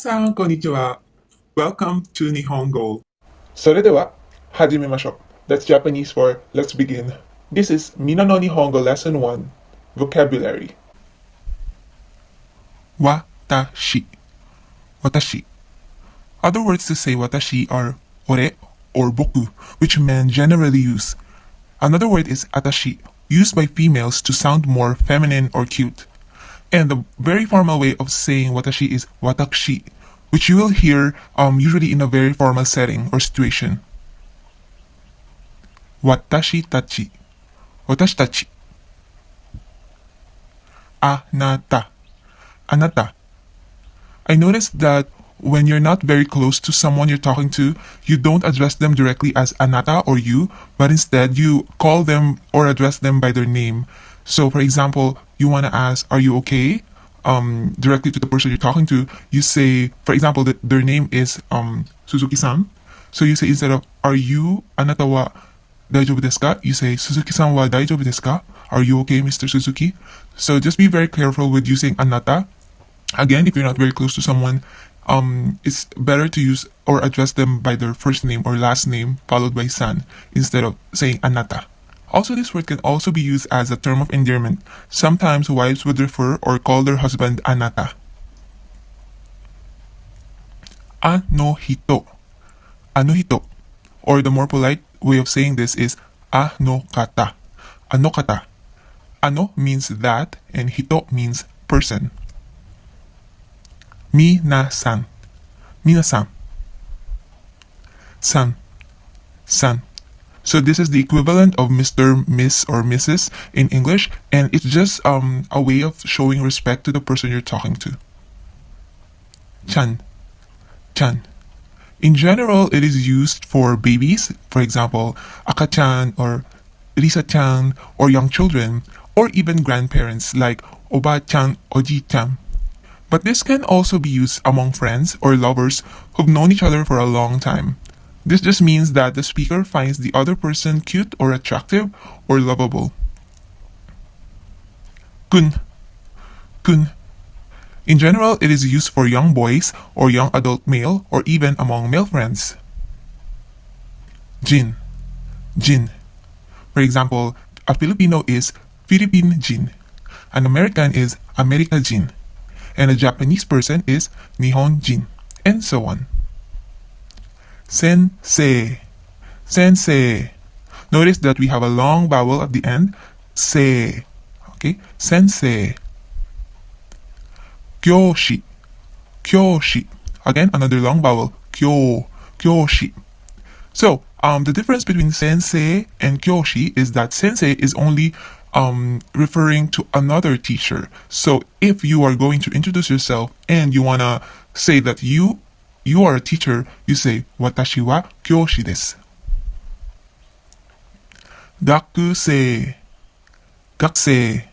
さん、こんにちは。Welcome to Nihongo. それでは始めましょう。That's Japanese for let's begin. This is Minna no Nihongo Lesson 1 Vocabulary. 私 Watashi. Other words to say watashi are ore or boku, which men generally use. Another word is atashi, used by females to sound more feminine or cute. And the very formal way of saying watashi is watakushi, which you will hear usually in a very formal setting or situation. Watashi tachi. Watashi tachi. Anata. Anata. I noticed that when you're not very close to someone you're talking to, you don't address them directly as anata or you, but instead you call them or address them by their name. So, for example, you want to ask, "Are you okay?" Directly to the person you're talking to, you say, for example, their name is Suzuki-san. So you say, instead of "Are you anata wa daijoubu desu ka?" you say "Suzuki-san wa daijoubu desu ka?" Are you okay, Mr. Suzuki? So just be very careful with using anata. Again, if you're not very close to someone, it's better to use or address them by their first name or last name followed by san instead of saying anata. Also, this word can also be used as a term of endearment. Sometimes wives would refer or call their husband anata. Ano hito. Ano hito. Or the more polite way of saying this is ano kata. Ano kata. Ano means that and hito means person. Minasan. Minasan. San. San. So this is the equivalent of Mr., Miss, or Mrs. in English, and it's just a way of showing respect to the person you're talking to. Chan. Chan. In general, it is used for babies, for example, Aka-chan or Risa-chan, or young children, or even grandparents like Oba-chan, Oji-chan. But this can also be used among friends or lovers who've known each other for a long time. This just means that the speaker finds the other person cute or attractive or lovable. Kun. Kun. In general, it is used for young boys or young adult male or even among male friends. Jin. Jin. For example, a Filipino is Philippine Jin. An American is America Jin. And a Japanese person is Nihon Jin. And so on. Sensei. Sensei. Notice that we have a long vowel at the end. Se. Okay? Sensei. Kyoshi. Kyoshi. Again, another long vowel. Kyo. Kyoshi. So, the difference between sensei and kyoshi is that sensei is only referring to another teacher. So, if you are going to introduce yourself and you want to say that you are a teacher, you say, "Watashi wa kyoshi desu." Gakusei. Gakusei.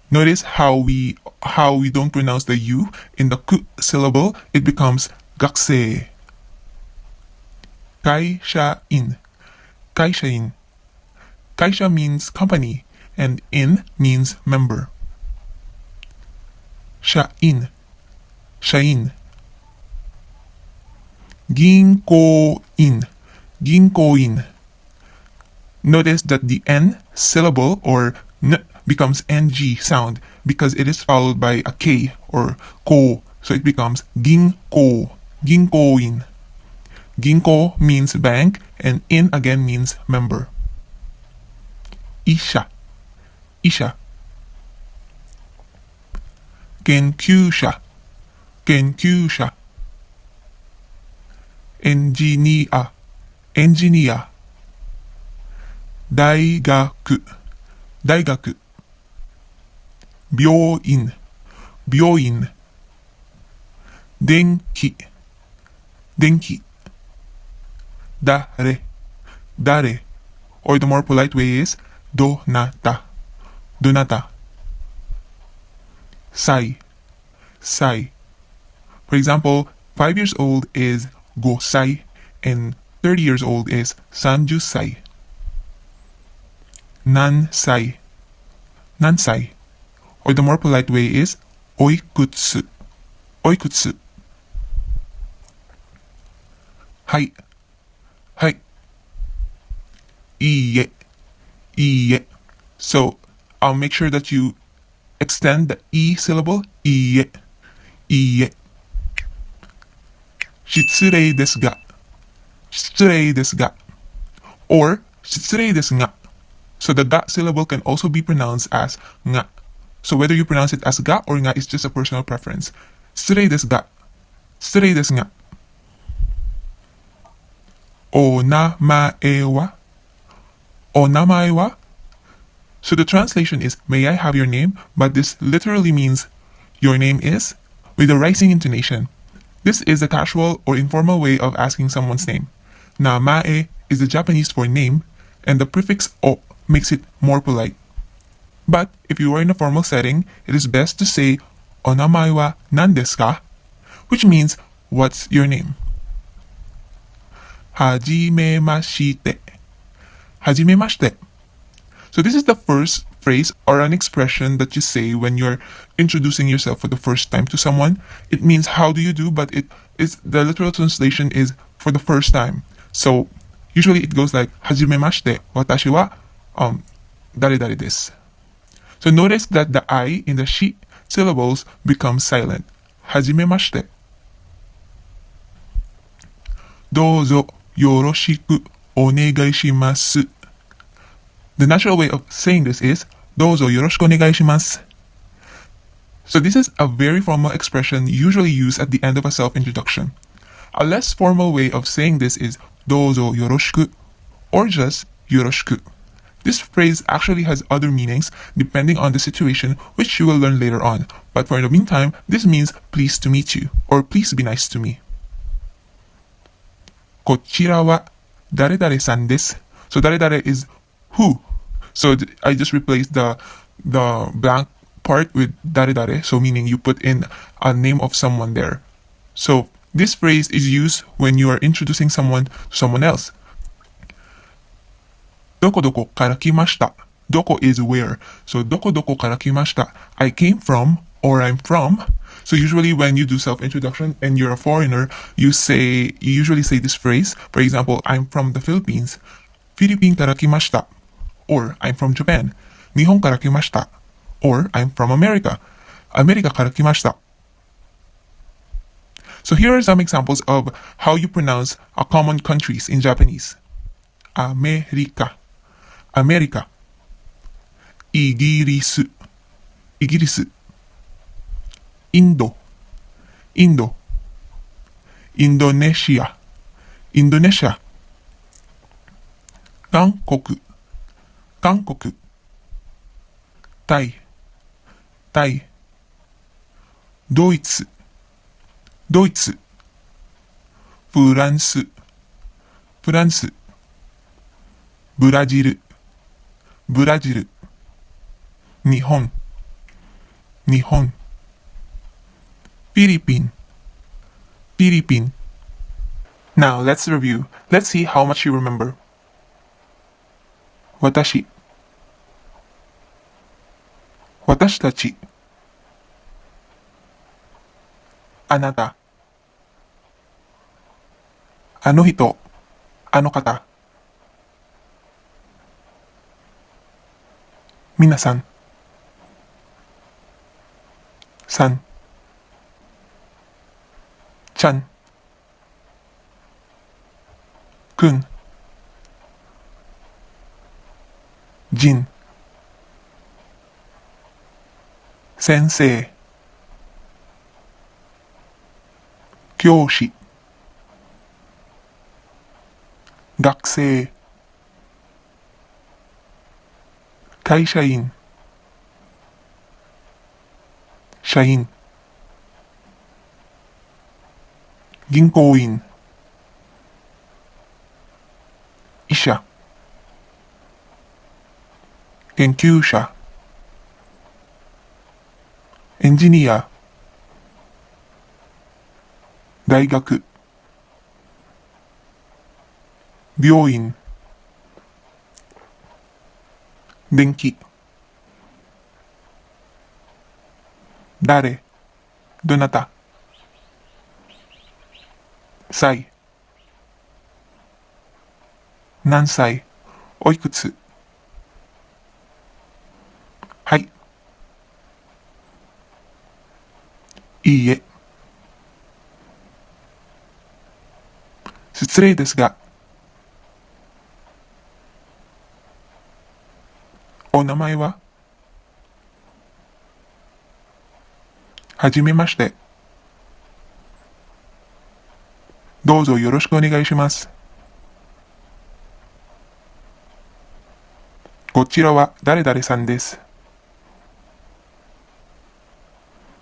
Notice how we don't pronounce the U in the ku syllable. It becomes gakusei. Kaisha-in. Kaisha-in. Kaisha means company and in means member. Sha-in. Sha-in. Ginko-in. Ginko-in. Notice that the N syllable or N becomes NG sound because it is followed by a K or ko. So it becomes ginko. Ginko-in. Ginko means bank and in again means member. Isha. Isha. Genkyusha. Genkyusha. Engineer. Engineer. Daigaku. Daigaku. Byōin. Byōin. Denki. Denki. Dare. Dare. Or the more polite way is donata. Donata. Sai. Sai. For example, 5 years old is Gosai and 30 years old is Sanjusai. Nansai. Nansai. Or the more polite way is oikutsu. Oikutsu. はい。はい。いいえ。いいえ。So, I'll make sure that you extend the E syllable. いいえ。いいえ。失礼ですが。失礼ですが。Or, 失礼ですが. So the ga syllable can also be pronounced as nga. So whether you pronounce it as ga or nga is just a personal preference. 失礼ですが。失礼ですが。お名前はお名前は So the translation is, may I have your name? But this literally means, your name is, with a rising intonation. This is a casual or informal way of asking someone's name. Namae is the Japanese for name, and the prefix o makes it more polite. But if you are in a formal setting, it is best to say, onamae wa nan desu ka? Which means, what's your name? Hajimemashite. Hajimemashite. So this is the first phrase or an expression that you say when you're introducing yourself for the first time to someone. It means how do you do, but the literal translation is for the first time. So usually it goes like hajimemashite, watashi wa dare dare desu. So notice that the I in the shi syllables becomes silent. Hajimemashite. Douzo yoroshiku onegai shimasu. The natural way of saying this is, どうぞよろしくお願いします. So this is a very formal expression usually used at the end of a self-introduction. A less formal way of saying this is, どうぞよろしく, or just よろしく. This phrase actually has other meanings depending on the situation, which you will learn later on. But for the meantime, this means pleased to meet you, or please be nice to me. こちらは誰々さんです. So 誰々 is who. So I just replaced the blank part with dare dare, so meaning you put in a name of someone there. So this phrase is used when you are introducing someone to someone else. どこどこから来ました. Doko is where. So どこどこから来ました. I came from or I'm from. So usually when you do self-introduction and you're a foreigner, you usually say this phrase. For example, I'm from the Philippines. フィリピンから来ました. Or I'm from Japan. 日本から来ました. Or I'm from America. アメリカから来ました. So here are some examples of how you pronounce a common countries in Japanese. アメリカ、アメリカ。イギリス、イギリス。インド、インド。インドネシア、インドネシア。韓国、韓国。タイ、タイ。ドイツ、ドイツ。フランス、フランス。ブラジル、ブラジル。日本、日本。フィリピン、フィリピン。Now let's review. Let's see how much you remember. 私、私たち。あなた。あの人、あの方。皆さん。さん。ちゃん。くん。じん。先生。教師。学生。会社員。社員。銀行員。医者。研究者。エンジニア。大学。病院。電気。誰、どなた。際、何歳、おいくつ。はい。いいえ。失礼ですが。お名前は。はじめまして。どうぞよろしくお願いします。こちらは誰々さんです。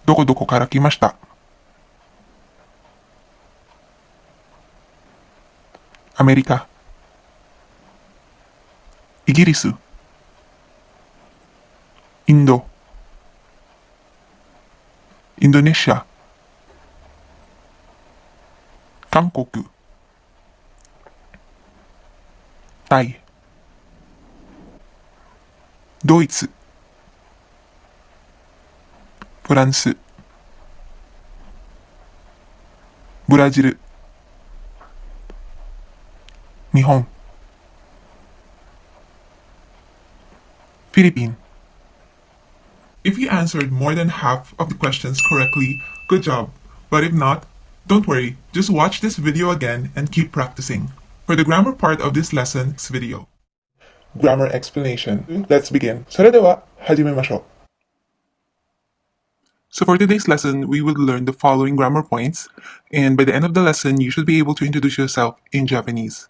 どこどこから来ました。アメリカ。イギリス。インド。インドネシア。韓国。タイ。ドイツ。フランス。ブラジル。日本。フィリピン。If you answered more than half of the questions correctly, good job. But if not, don't worry, just watch this video again and keep practicing. For the grammar part of this lesson's video. Grammar explanation. Let's begin. それでは始めましょう。So for today's lesson, we will learn the following grammar points, and by the end of the lesson, you should be able to introduce yourself in Japanese.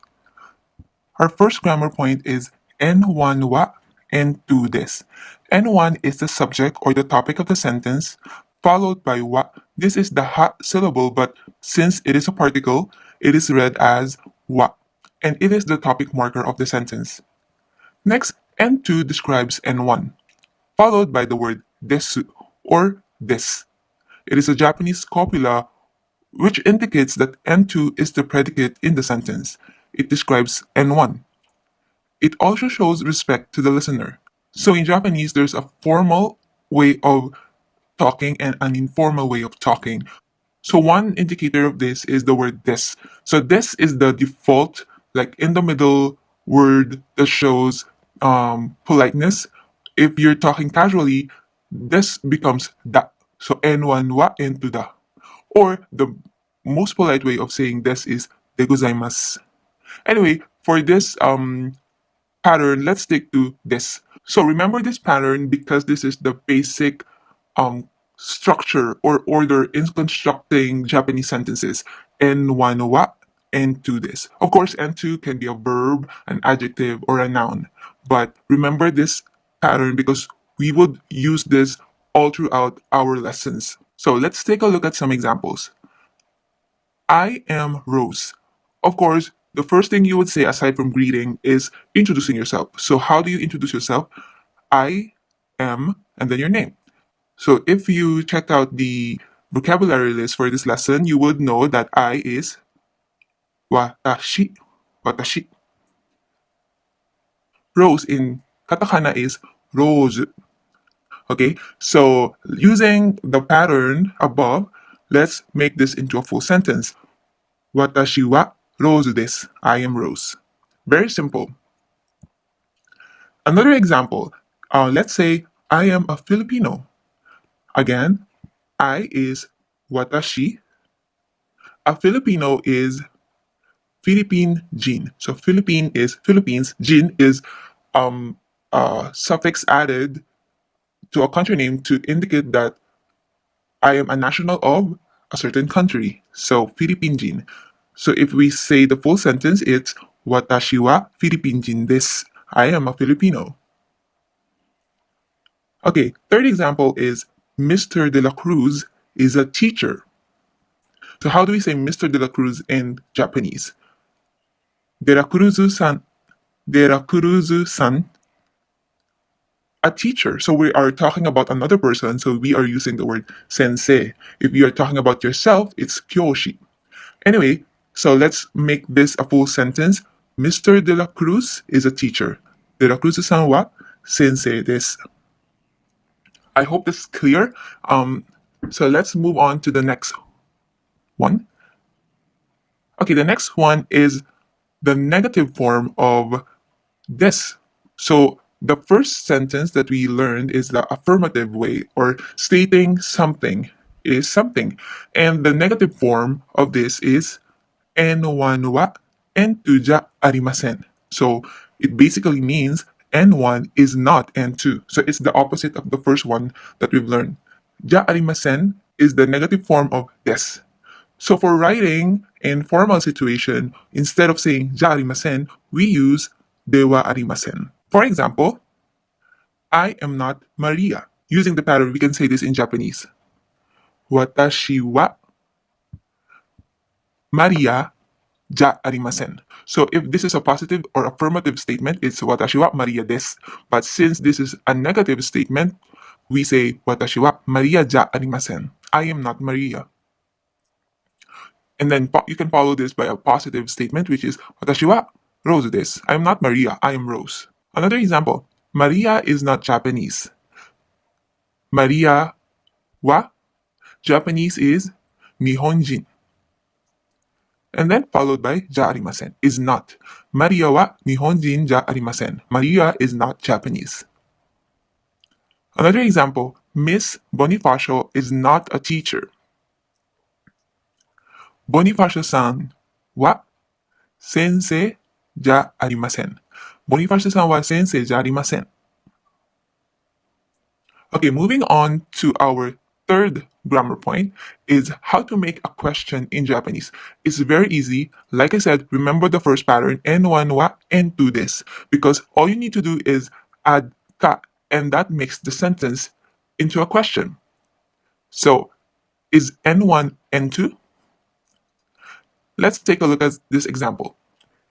Our first grammar point is N1 wa N2 des. N1 is the subject or the topic of the sentence, followed by wa. This is the ha syllable, but since it is a particle, it is read as wa, and it is the topic marker of the sentence. Next, N2 describes N1, followed by the word desu or des. It is a Japanese copula which indicates that N2 is the predicate in the sentence. It describes N1. It also shows respect to the listener. So in Japanese, there's a formal way of talking and an informal way of talking. So one indicator of this is the word des. So des is the default, like in the middle word that shows politeness. If you're talking casually, des becomes da. So N1 wa N2 da. Or the most polite way of saying des is de gozaimasu. Anyway, for this pattern, let's stick to this. So remember this pattern because this is the basic structure or order in constructing Japanese sentences. N1 wa, N2 this. Of course, N2 can be a verb, an adjective, or a noun. But remember this pattern because we would use this all throughout our lessons. So let's take a look at some examples. I am Rose. Of course, the first thing you would say aside from greeting is introducing yourself. So how do you introduce yourself? I am, and then your name. So if you check out the vocabulary list for this lesson, you would know that I is watashi, watashi. Rose in katakana is rose. Okay, so using the pattern above, let's make this into a full sentence. Watashi wa Rose desu. I am Rose. Very simple. Another example. Let's say I am a Filipino. Again, I is watashi. A Filipino is Philippine Jin. So Philippine is Philippines. Jin is a suffix added to a country name to indicate that I am a national of a certain country. So Philippine Jin. So if we say the full sentence, it's Watashi wa Philippine Jin desu. I am a Filipino. Okay, third example is Mr. De La Cruz is a teacher. So how do we say Mr. De La Cruz in Japanese? De La Cruz-san, De La Cruz-san, a teacher. So we are talking about another person, so we are using the word sensei. If you are talking about yourself, it's kyoshi. Anyway, so let's make this a full sentence. Mr. De La Cruz is a teacher. De La Cruz-san wa sensei desu. I hope this is clear. So let's move on to the next one. Okay, the next one is the negative form of this. So the first sentence that we learned is the affirmative way, or stating something is something. And the negative form of this is N1 wa N2 ja arimasen. So it basically means N1 is not N2. So it's the opposite of the first one that we've learned. Ja arimasen is the negative form of des. So for writing in formal situation, instead of saying ja arimasen, we use dewa arimasen. For example, I am not Maria. Using the pattern, we can say this in Japanese. Watashi wa Maria ja arimasen. So if this is a positive or affirmative statement, it's watashi wa Maria desu. But since this is a negative statement, we say watashi wa Maria ja arimasen. I am not Maria. And then you can follow this by a positive statement, which is watashi wa Rose desu. I am not Maria, I am Rose. Another example, Maria is not Japanese. Maria wa Japanese is Nihonjin. And then followed by ja arimasen, is not. Maria wa Nihonjin ja arimasen. Maria is not Japanese. Another example, Miss Bonifacio is not a teacher. Bonifacio-san wa sensei ja arimasen. Bonifacio-san wa sensei ja arimasen. Okay, moving on to our third grammar point is how to make a question in Japanese. It's very easy. Like I said, remember the first pattern, N1 wa N2 this, because all you need to do is add ka, and that makes the sentence into a question. So, is N1 N2? Let's take a look at this example.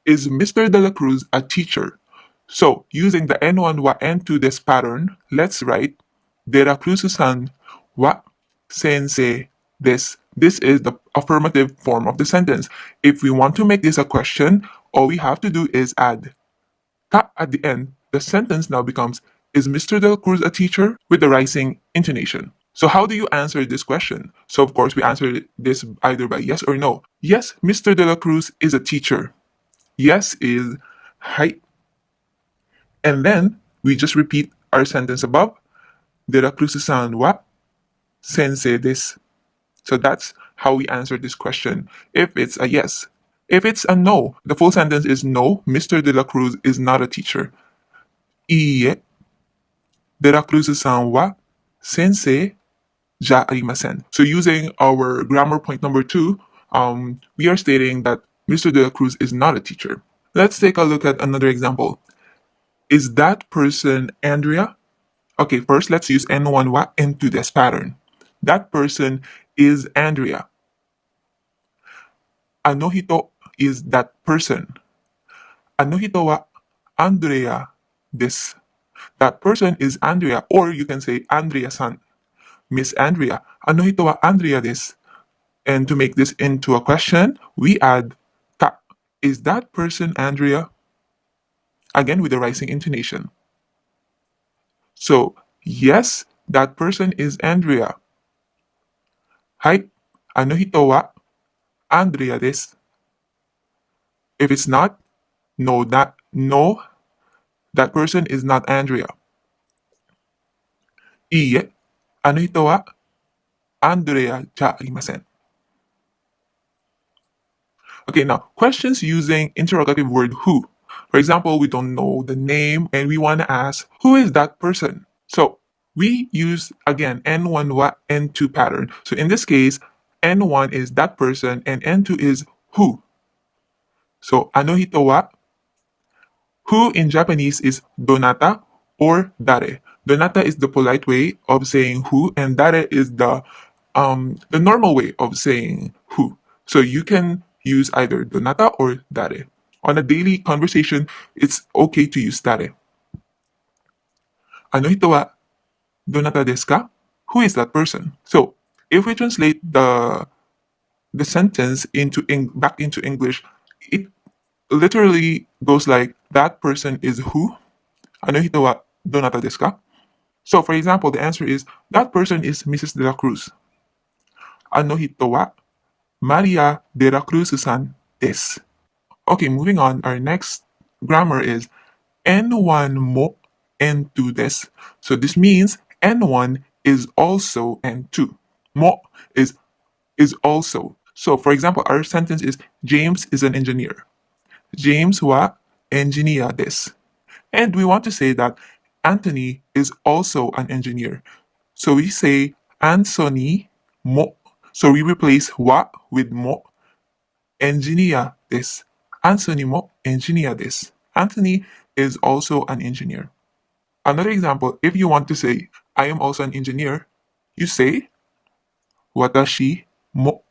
Is Mr. De La Cruz a teacher? So, using the N1 wa N2 this pattern, let's write De La Cruz-san wa sensei this. This is the affirmative form of the sentence. If we want to make this a question, all we have to do is add ka at the end. The sentence now becomes, is Mr. De La Cruz a teacher? With the rising intonation. So how do you answer this question? So of course we answer this either by yes or no. Yes, Mr. De La Cruz is a teacher. Yes is hai. And then we just repeat our sentence above. De La Cruz-san wa sensei desu. So that's how we answer this question if it's a yes. If it's a no, the full sentence is no, Mr. De La Cruz is not a teacher. Iie, De La Cruz-san wa sensei ja arimasen. So using our grammar point number 2, we are stating that Mr. De La Cruz is not a teacher. Let's take a look at another example. Is that person Andrea? Okay, first let's use N1 wa N2 this pattern. That person is Andrea. Ano hito is that person. Ano hito wa Andrea desu. That person is Andrea, or you can say Andrea-san. Miss Andrea. Ano hito wa Andrea desu. And to make this into a question, we add ka. Is that person Andrea? Again with the rising intonation. So, yes, that person is Andrea. Hai, ano hito wa Andrea desu. If it's not, no, that person is not Andrea. Iie, ano hito wa Andrea ja arimasen. Okay, now, questions using interrogative word who. For example, we don't know the name and we want to ask, who is that person? So, we use, again, N1 wa N2 pattern. So in this case, N1 is that person and N2 is who. So, ano hito wa? Who in Japanese is donata or dare. Donata is the polite way of saying who, and dare is the normal way of saying who. So you can use either donata or dare. On a daily conversation, it's okay to use dare. Ano hito wa donata desu ka? Who is that person? So if we translate the sentence back into English, it literally goes like, that person is who? Ano hito wa donata desu ka? So for example, the answer is, that person is Mrs. De La Cruz. Ano hito wa Maria De La Cruz-san desu. Okay, moving on. Our next grammar is N1 mo N2 des. So this means N1 is also N2. Mo is also. So for example, our sentence is James is an engineer. James wa engineer des. And we want to say that Anthony is also an engineer. So we say Anthony mo. So we replace wa with mo. Engineer des. Anthony mo engineer des. Anthony is also an engineer. Another example, if you want to say I am also an engineer, you say watashi mo.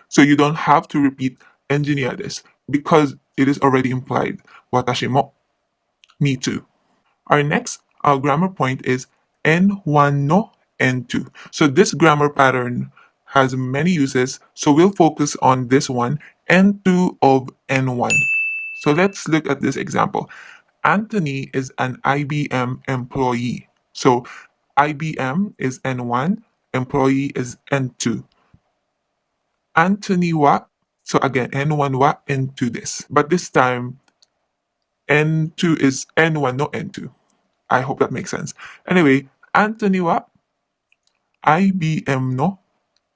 So you don't have to repeat engineer des because it is already implied. Watashi mo. Me too. Our next grammar point is N1 no N2. So this grammar pattern has many uses, so we'll focus on this one, N2 of N1. So let's look at this example. Anthony is an IBM employee. So IBM is N1, employee is N2. Anthony wa, so again, N1 wa, N2 this. But this time, N2 is N1, no N2. I hope that makes sense. Anyway, Anthony wa IBM no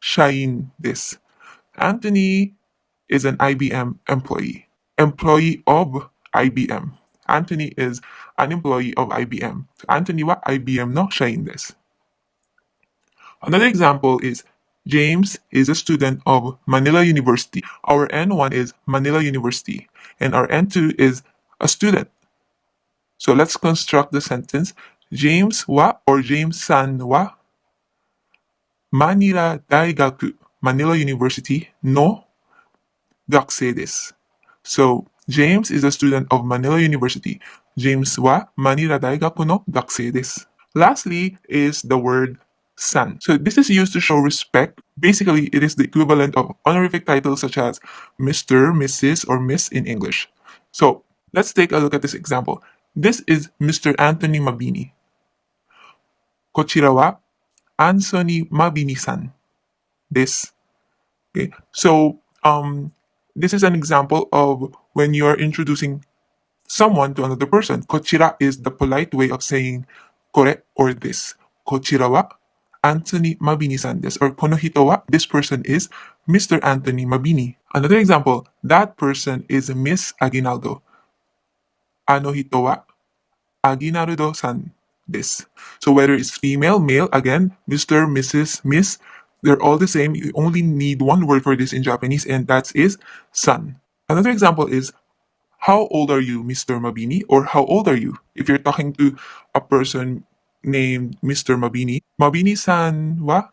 shain desu. Anthony is an IBM employee. Employee of IBM. Anthony is an employee of IBM. Anthony wa IBM no shain desu. Another example is James is a student of Manila University. Our N1 is Manila University and our N2 is a student. So let's construct the sentence. James wa or James-san wa Manila Daigaku, Manila University no gakusei desu. So James is a student of Manila University. James wa Manila Daigaku no gakusei desu. Lastly is the word san. So this is used to show respect. Basically, it is the equivalent of honorific titles such as Mr., Mrs., or Miss in English. So let's take a look at this example. This is Mr. Anthony Mabini. Kochira wa Anthony Mabini-san desu. Okay, so this is an example of when you are introducing someone to another person. Kochira is the polite way of saying kore or this. Kochira wa Anthony Mabini-san desu, or kono hito wa, this person is Mr. Anthony Mabini. Another example, that person is Miss Aguinaldo. Ano hito wa Aguinaldo-san desu. So whether it's female, male, again, Mr., Mrs., Miss, they're all the same. You only need one word for this in Japanese, and that is san. Another example is, how old are you, Mr. Mabini? Or how old are you? If you're talking to a person named Mr. Mabini, Mabini-san wa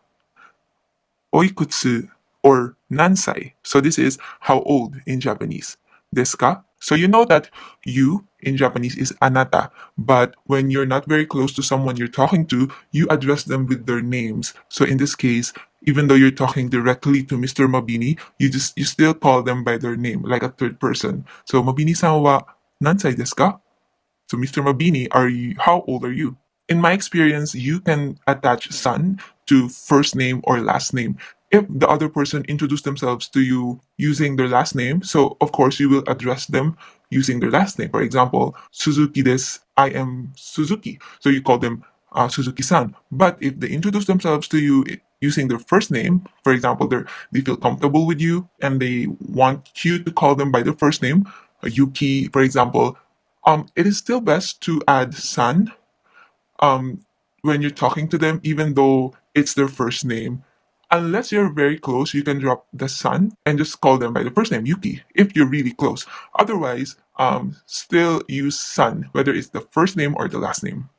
oikutsu or nansai. So this is how old in Japanese. Desu ka? So you know that you in Japanese is anata, but when you're not very close to someone you're talking to, you address them with their names. So in this case, even though you're talking directly to Mr. Mabini, you still call them by their name, like a third person. So Mabini-san wa nansai desu ka? So Mr. Mabini, how old are you? In my experience, you can attach san to first name or last name. If the other person introduced themselves to you using their last name, so of course you will address them using their last name. For example, Suzuki desu, I am Suzuki. So you call them Suzuki-san. But if they introduce themselves to you using their first name, for example, they feel comfortable with you and they want you to call them by their first name, Yuki, for example, it is still best to add san when you're talking to them, even though it's their first name. Unless you're very close, you can drop the san and just call them by the first name, Yuki, if you're really close. Otherwise, still use san, whether it's the first name or the last name.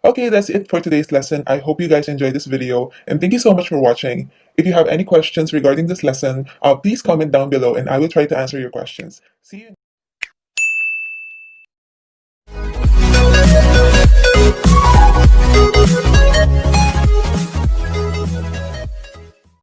Okay, that's it for today's lesson. I hope you guys enjoyed this video, and thank you so much for watching. If you have any questions regarding this lesson, please comment down below and I will try to answer your questions. See you.